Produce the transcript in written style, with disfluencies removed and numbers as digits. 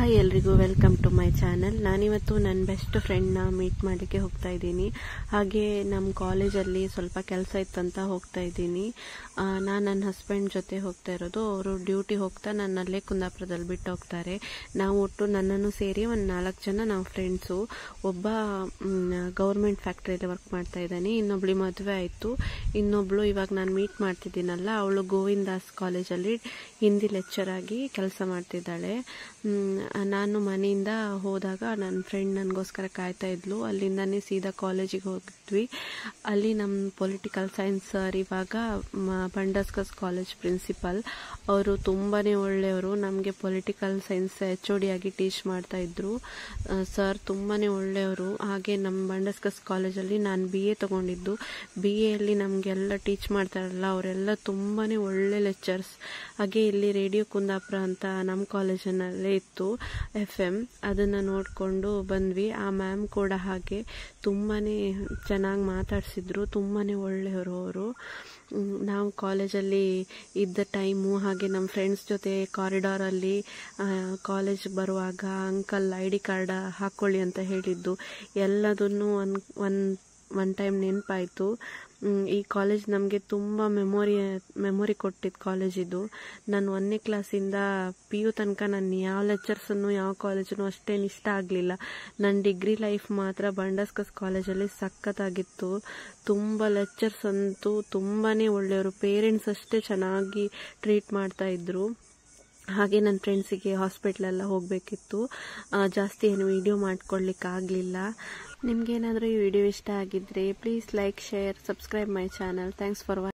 Hi ಎಲ್ರಿಗೂ welcome to my channel. ನಾನಿವತ್ತು ನನ್ನ ಬೆಸ್ಟ್ ಫ್ರೆಂಡ್ನ ಮೀಟ್ ಮಾಡಲಿಕ್ಕೆ ಹೋಗ್ತಾ ಇದ್ದೀನಿ. ಹಾಗೆ ನಮ್ಮ ಕಾಲೇಜಲ್ಲಿ ಸ್ವಲ್ಪ ಕೆಲಸ ಇತ್ತಂತ ಹೋಗ್ತಾ ಇದ್ದೀನಿ. ನಾನು ನನ್ನ ಹಸ್ಬೆಂಡ್ ಜೊತೆ ಹೋಗ್ತಾ ಇರೋದು. ಅವರು ಡ್ಯೂಟಿ ಹೋಗ್ತಾ ನನ್ನಲ್ಲೇ ಕುಂದಾಪುರದಲ್ಲಿ ಬಿಟ್ಟು ಹೋಗ್ತಾರೆ. ನಾವು ಒಟ್ಟು ನನ್ನನ್ನು ಸೇರಿ ಒಂದು 4 ಜನ ನಾವು ಫ್ರೆಂಡ್ಸು. ಒಬ್ಬ ಗೌರ್ಮೆಂಟ್ ಫ್ಯಾಕ್ಟ್ರಿಯಲ್ಲಿ ವರ್ಕ್ ಮಾಡ್ತಾ ಇದ್ದಾನೆ, ಇನ್ನೊಬ್ಳು ಮದುವೆ ಆಯಿತು, ಇನ್ನೊಬ್ಳು ಇವಾಗ ನಾನು ಮೀಟ್ ಮಾಡ್ತಿದ್ದೀನಲ್ಲ ಅವಳು ಗೋವಿಂದಾಸ್ ಕಾಲೇಜಲ್ಲಿ ಹಿಂದಿ ಲೆಕ್ಚರ್ ಆಗಿ ಕೆಲಸ ಮಾಡ್ತಿದ್ದಾಳೆ. ನಾನು ಮನೆಯಿಂದ ಹೋದಾಗ ನನ್ನ ಫ್ರೆಂಡ್ ನನಗೋಸ್ಕರ ಕಾಯ್ತಾ ಇದ್ಲು. ಅಲ್ಲಿಂದಾನೇ ಸೀದಾ ಕಾಲೇಜಿಗೆ ಹೋಗಿದ್ವಿ. ಅಲ್ಲಿ ನಮ್ಮ ಪೊಲಿಟಿಕಲ್ ಸೈನ್ಸ್ ಸರ್ ಇವಾಗ ಬಂಡಸ್ಕಸ್ ಕಾಲೇಜ್ ಪ್ರಿನ್ಸಿಪಲ್. ಅವರು ತುಂಬಾ ಒಳ್ಳೆಯವರು. ನಮಗೆ ಪೊಲಿಟಿಕಲ್ ಸೈನ್ಸ್ HOD ಆಗಿ ಟೀಚ್ ಮಾಡ್ತಾ ಇದ್ರು. ಸರ್ ತುಂಬಾ ಒಳ್ಳೆಯವರು. ಹಾಗೆ ನಮ್ಮ ಬಂಡಸ್ಕಸ್ ಕಾಲೇಜಲ್ಲಿ ನಾನು BA ತಗೊಂಡಿದ್ದು. BAಯಲ್ಲಿ ನಮಗೆಲ್ಲ ಟೀಚ್ ಮಾಡ್ತಾರಲ್ಲ ಅವರೆಲ್ಲ ತುಂಬಾ ಒಳ್ಳೆ ಲೆಕ್ಚರ್ಸ್. ಹಾಗೆ ಇಲ್ಲಿ ರೇಡಿಯೋ ಕುಂದಾಪುರ ಅಂತ ನಮ್ಮ ಕಾಲೇಜಿನಲ್ಲೇ ಇತ್ತು, FM. ಅದನ್ನು ನೋಡಿಕೊಂಡು ಬಂದ್ವಿ. ಆ ಮ್ಯಾಮ್ ಕೂಡ ಹಾಗೆ ತುಂಬಾ ಚೆನ್ನಾಗಿ ಮಾತಾಡಿಸಿದ್ರು, ತುಂಬಾ ಒಳ್ಳೆಯವರು ಅವರು. ನಾವು ಕಾಲೇಜಲ್ಲಿ ಇದ್ದ ಟೈಮು ಹಾಗೆ ನಮ್ಮ ಫ್ರೆಂಡ್ಸ್ ಜೊತೆ ಕಾರಿಡಾರಲ್ಲಿ ಕಾಲೇಜ್ ಬರುವಾಗ ಅಂಕಲ್ ID ಕಾರ್ಡ್ ಹಾಕ್ಕೊಳ್ಳಿ ಅಂತ ಹೇಳಿದ್ದು ಎಲ್ಲದನ್ನು ಒನ್ ಟೈಮ್ ನೆನಪಾಯಿತು. ಈ ಕಾಲೇಜ್ ನಮಗೆ ತುಂಬ ಮೆಮೊರಿ ಕೊಟ್ಟಿದ್ದು ಕಾಲೇಜ್ ಇದು. ನಾನು 1ನೇ ಕ್ಲಾಸಿಂದ PU ತನಕ ನಾನು ಯಾವ ಲೆಕ್ಚರ್ಸನ್ನು ಯಾವ ಕಾಲೇಜನ್ನು ಅಷ್ಟೇನು ಇಷ್ಟ ಆಗಲಿಲ್ಲ. ನನ್ನ ಡಿಗ್ರಿ ಲೈಫ್ ಮಾತ್ರ ಬಂಡಸ್ಕಸ್ ಕಾಲೇಜಲ್ಲಿ ಸಖತ್ತಾಗಿತ್ತು. ತುಂಬ ಲೆಕ್ಚರ್ಸ್ ಅಂತೂ ತುಂಬಾ ಒಳ್ಳೆಯವರು. ಪೇರೆಂಟ್ಸ್ ಅಷ್ಟೇ ಚೆನ್ನಾಗಿ ಟ್ರೀಟ್ ಮಾಡ್ತಾ ಇದ್ರು. ಹಾಗೆ ನನ್ನ ಫ್ರೆಂಡ್ಸಿಗೆ ಹಾಸ್ಪಿಟ್ಲೆಲ್ಲ ಹೋಗಬೇಕಿತ್ತು. ಜಾಸ್ತಿ ಏನು ವಿಡಿಯೋ ಮಾಡ್ಕೊಳ್ಳಿಕ್ಕಾಗಲಿಲ್ಲ. ನಿಮಗೇನಾದರೂ ಈ ವಿಡಿಯೋ ಇಷ್ಟ ಆಗಿದ್ದರೆ please like, share, subscribe my channel. Thanks for watching.